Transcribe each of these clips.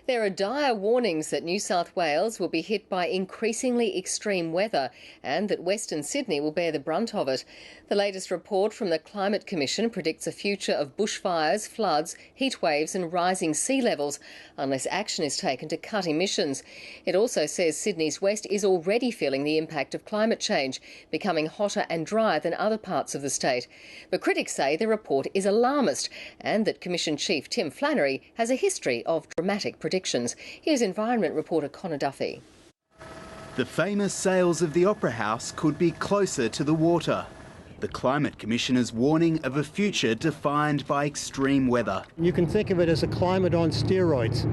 There are dire warnings that New South Wales will be hit by increasingly extreme weather and that Western Sydney will bear the brunt of it. The latest report from the Climate Commission predicts a future of bushfires, floods, heatwaves and rising sea levels unless action is taken to cut emissions. It also says Sydney's west is already feeling the impact of climate change, becoming hotter and drier than other parts of the state. But critics say the report is alarmist and that Commission Chief Tim Flannery has a history of dramatic predictions. Here's Environment reporter Connor Duffy. The famous sails of the Opera House could be closer to the water. The Climate Commissioner's warning of a future defined by extreme weather. You can think of it as a climate on steroids.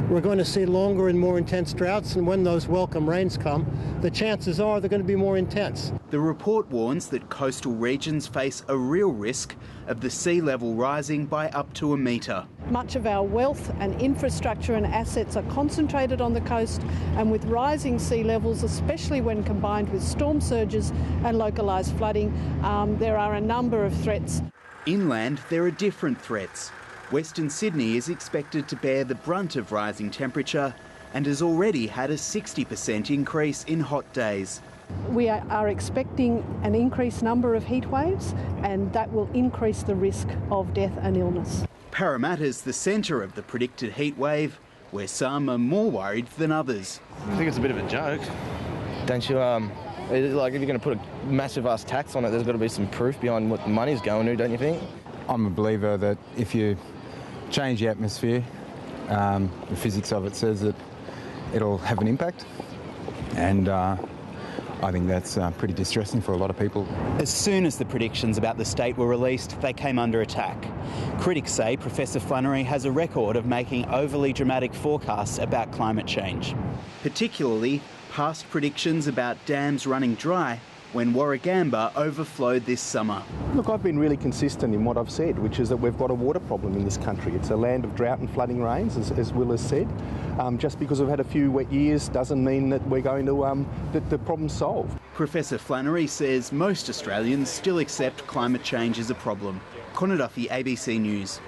We're going to see longer and more intense droughts, and when those welcome rains come, the chances are they're going to be more intense. The report warns that coastal regions face a real risk of the sea level rising by up to a metre. Much of our wealth and infrastructure and assets are concentrated on the coast, and with rising sea levels, especially when combined with storm surges and localised flooding, there are a number of threats. Inland, there are different threats. Western Sydney is expected to bear the brunt of rising temperature and has already had a 60% increase in hot days. We are expecting an increased number of heat waves, and that will increase the risk of death and illness. Parramatta's the centre of the predicted heat wave, where some are more worried than others. I think it's a bit of a joke. Don't you, like if you're going to put a massive ass tax on it, there's got to be some proof behind what the money's going to, don't you think? I'm a believer that if you change the atmosphere, the physics of it says that it'll have an impact, and I think that's pretty distressing for a lot of people. As soon as the predictions about the state were released, they came under attack. Critics say Professor Flannery has a record of making overly dramatic forecasts about climate change, particularly past predictions about dams running dry when Warragamba overflowed this summer. Look, I've been really consistent in what I've said, which is that we've got a water problem in this country. It's a land of drought and flooding rains, as Will has said. Just because we've had a few wet years doesn't mean that we're going to, that the problem's solved. Professor Flannery says most Australians still accept climate change as a problem. Connor Duffy, ABC News.